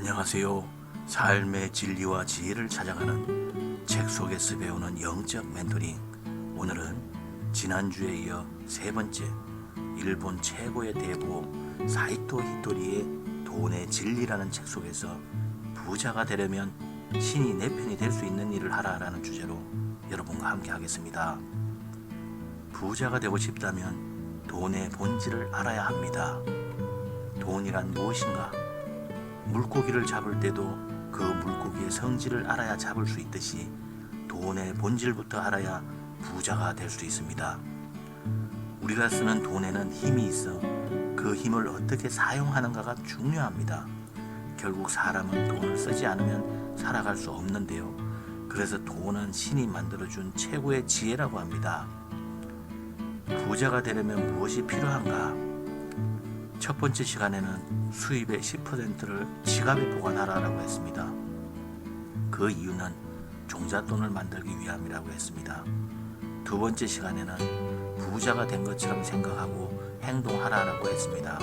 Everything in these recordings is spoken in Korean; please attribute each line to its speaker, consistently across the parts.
Speaker 1: 안녕하세요. 삶의 진리와 지혜를 찾아가는 책 속에서 배우는 영적 멘토링. 오늘은 지난주에 이어 세 번째, 일본 최고의 대부 사이토 히토리의 돈의 진리라는 책 속에서 부자가 되려면 신이 내 편이 될 수 있는 일을 하라라는 주제로 여러분과 함께 하겠습니다. 부자가 되고 싶다면 돈의 본질을 알아야 합니다. 돈이란 무엇인가? 물고기를 잡을 때도 그 물고기의 성질을 알아야 잡을 수 있듯이 돈의 본질부터 알아야 부자가 될 수 있습니다. 우리가 쓰는 돈에는 힘이 있어 그 힘을 어떻게 사용하는가가 중요합니다. 결국 사람은 돈을 쓰지 않으면 살아갈 수 없는데요. 그래서 돈은 신이 만들어준 최고의 지혜라고 합니다. 부자가 되려면 무엇이 필요한가? 첫 번째 시간에는 수입의 10%를 지갑에 보관하라고 했습니다. 그 이유는 종잣돈을 만들기 위함이라고 했습니다. 두 번째 시간에는 부자가 된 것처럼 생각하고 행동하라고 했습니다.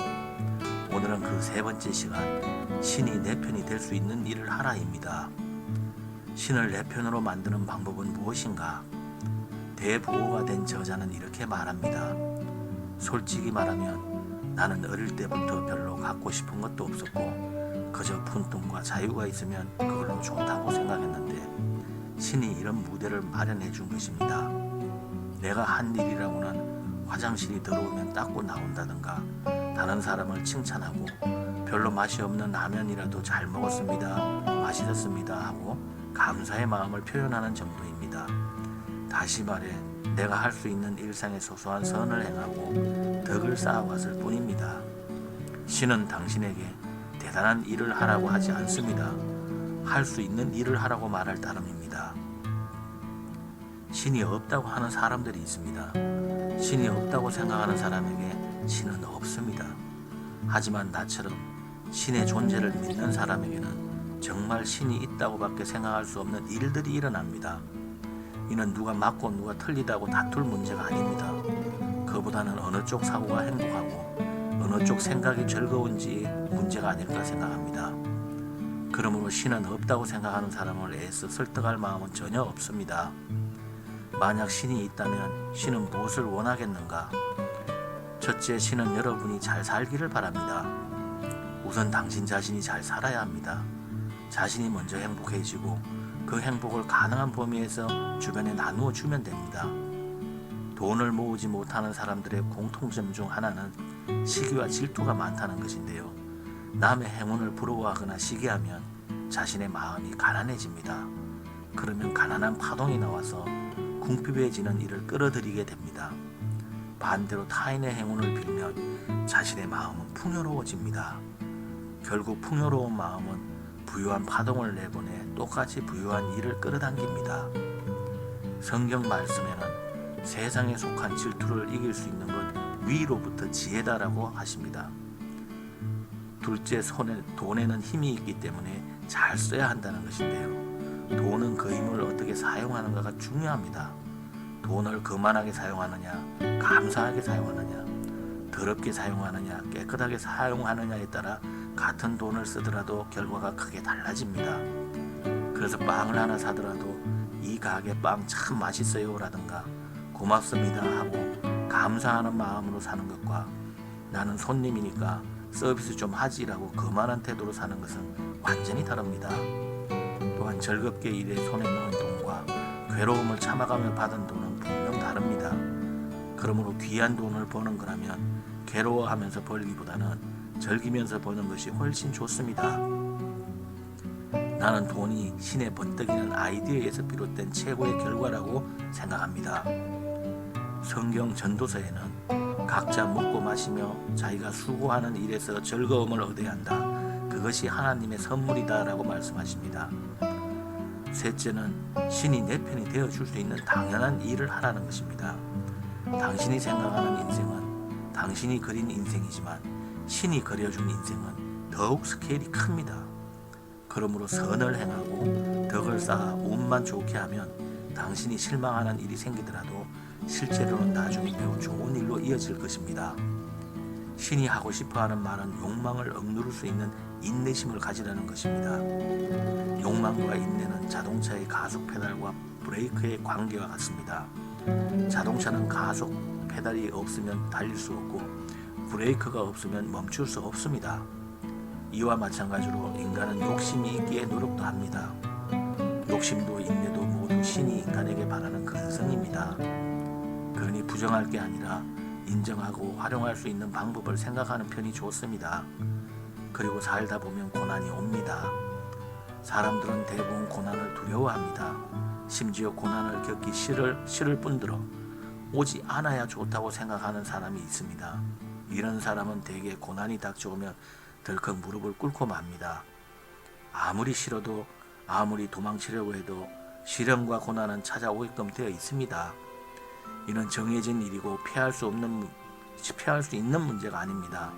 Speaker 1: 오늘은 그 세 번째 시간, 신이 내 편이 될 수 있는 일을 하라입니다. 신을 내 편으로 만드는 방법은 무엇인가? 대부호가 된 저자는 이렇게 말합니다. 솔직히 말하면 나는 어릴 때부터 별로 갖고 싶은 것도 없었고 그저 푼돈과 자유가 있으면 그걸로 좋다고 생각했는데 신이 이런 무대를 마련해 준 것입니다. 내가 한 일이라고는 화장실이 들어오면 닦고 나온다든가 다른 사람을 칭찬하고 별로 맛이 없는 라면이라도 잘 먹었습니다, 맛있었습니다 하고 감사의 마음을 표현하는 정도입니다. 다시 말해 내가 할 수 있는 일상의 소소한 선을 행하고 덕을 쌓아왔을 뿐입니다. 신은 당신에게 대단한 일을 하라고 하지 않습니다. 할 수 있는 일을 하라고 말할 따름입니다. 신이 없다고 하는 사람들이 있습니다. 신이 없다고 생각하는 사람에게 신은 없습니다. 하지만 나처럼 신의 존재를 믿는 사람에게는 정말 신이 있다고밖에 생각할 수 없는 일들이 일어납니다. 이는 누가 맞고 누가 틀리다고 다툴 문제가 아닙니다. 그보다는 어느 쪽 사고가 행복하고 어느 쪽 생각이 즐거운지 문제가 아닐까 생각합니다. 그러므로 신은 없다고 생각하는 사람을 애써 설득할 마음은 전혀 없습니다. 만약 신이 있다면 신은 무엇을 원하겠는가? 첫째, 신은 여러분이 잘 살기를 바랍니다. 우선 당신 자신이 잘 살아야 합니다. 자신이 먼저 행복해지고 그 행복을 가능한 범위에서 주변에 나누어 주면 됩니다. 돈을 모으지 못하는 사람들의 공통점 중 하나는 시기와 질투가 많다는 것인데요. 남의 행운을 부러워하거나 시기하면 자신의 마음이 가난해집니다. 그러면 가난한 파동이 나와서 궁핍해지는 일을 끌어들이게 됩니다. 반대로 타인의 행운을 빌면 자신의 마음은 풍요로워집니다. 결국 풍요로운 마음은 부유한 파동을 내보내 똑같이 부유한 일을 끌어당깁니다. 성경 말씀에는 세상에 속한 질투를 이길 수 있는 것 위로부터 지혜다라고 하십니다. 둘째, 돈에는 힘이 있기 때문에 잘 써야 한다는 것인데요. 돈은 그 힘을 어떻게 사용하는가가 중요합니다. 돈을 거만하게 사용하느냐, 감사하게 사용하느냐, 더럽게 사용하느냐, 깨끗하게 사용하느냐에 따라 같은 돈을 쓰더라도 결과가 크게 달라집니다. 그래서 빵을 하나 사더라도 이 가게 빵 참 맛있어요 라든가 고맙습니다 하고 감사하는 마음으로 사는 것과 나는 손님이니까 서비스 좀 하지라고 거만한 태도로 사는 것은 완전히 다릅니다. 또한 즐겁게 일에 손에 넣은 돈과 괴로움을 참아가며 받은 돈은 분명 다릅니다. 그러므로 귀한 돈을 버는 거라면 괴로워하면서 벌기보다는 즐기면서 버는 것이 훨씬 좋습니다. 나는 돈이 신의 번뜩이는 아이디어에서 비롯된 최고의 결과라고 생각합니다. 성경 전도서에는 각자 먹고 마시며 자기가 수고하는 일에서 즐거움을 얻어야 한다. 그것이 하나님의 선물이다 라고 말씀하십니다. 셋째는 신이 내 편이 되어줄 수 있는 당연한 일을 하라는 것입니다. 당신이 생각하는 인생은 당신이 그린 인생이지만 신이 그려준 인생은 더욱 스케일이 큽니다. 그러므로 선을 행하고 덕을 쌓아 운만 좋게 하면 당신이 실망하는 일이 생기더라도 실제로는 나중에 매우 좋은 일로 이어질 것입니다. 신이 하고 싶어하는 말은 욕망을 억누를 수 있는 인내심을 가지라는 것입니다. 욕망과 인내는 자동차의 가속 페달과 브레이크의 관계와 같습니다. 자동차는 가속 페달이 없으면 달릴 수 없고 브레이크가 없으면 멈출 수 없습니다. 이와 마찬가지로 인간은 욕심이 있기에 노력도 합니다. 욕심도 인내도 모두 신이 인간에게 바라는 근성입니다. 그러니 부정할 게 아니라 인정하고 활용할 수 있는 방법을 생각하는 편이 좋습니다. 그리고 살다 보면 고난이 옵니다. 사람들은 대부분 고난을 두려워합니다. 심지어 고난을 겪기 싫을 뿐더러 오지 않아야 좋다고 생각하는 사람이 있습니다. 이런 사람은 대개 고난이 닥쳐오면 덜컥 무릎을 꿇고 맙니다. 아무리 싫어도 아무리 도망치려고 해도 시련과 고난은 찾아오게끔 되어 있습니다. 이는 정해진 일이고 피할 수 있는 문제가 아닙니다.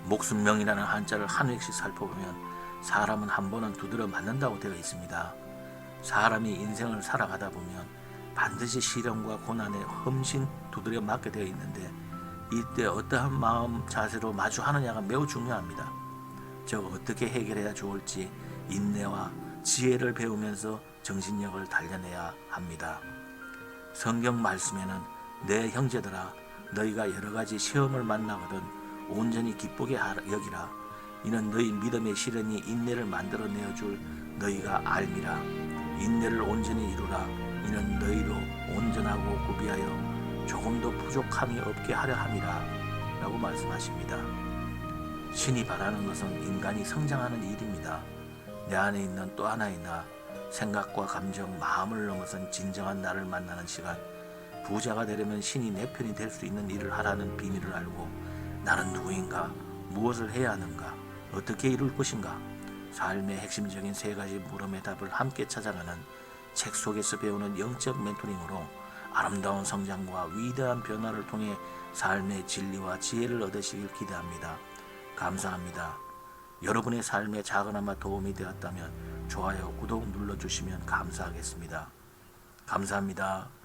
Speaker 1: 목숨명이라는 한자를 한 획씩 살펴보면 사람은 한 번은 두드려 맞는다고 되어 있습니다. 사람이 인생을 살아가다 보면 반드시 시련과 고난에 험신 두드려 맞게 되어 있는데 이때 어떠한 마음 자세로 마주하느냐가 매우 중요합니다. 즉 어떻게 해결해야 좋을지 인내와 지혜를 배우면서 정신력을 단련해야 합니다. 성경 말씀에는 내 형제들아 너희가 여러 가지 시험을 만나거든 온전히 기쁘게 여기라. 이는 너희 믿음의 시련이 인내를 만들어내어 줄 너희가 알미라. 인내를 온전히 이루라. 이는 너희로 온전하고 구비하여 조금도 부족함이 없게 하려 함이라 라고 말씀하십니다. 신이 바라는 것은 인간이 성장하는 일입니다. 내 안에 있는 또 하나의 나, 생각과 감정, 마음을 넘어선 진정한 나를 만나는 시간, 부자가 되려면 신이 내 편이 될 수 있는 일을 하라는 비밀을 알고 나는 누구인가, 무엇을 해야 하는가, 어떻게 이룰 것인가, 삶의 핵심적인 세 가지 물음의 답을 함께 찾아가는 책 속에서 배우는 영적 멘토링으로 아름다운 성장과 위대한 변화를 통해 삶의 진리와 지혜를 얻으시길 기대합니다. 감사합니다. 여러분의 삶에 작은아마 도움이 되었다면 좋아요, 구독 눌러주시면 감사하겠습니다. 감사합니다.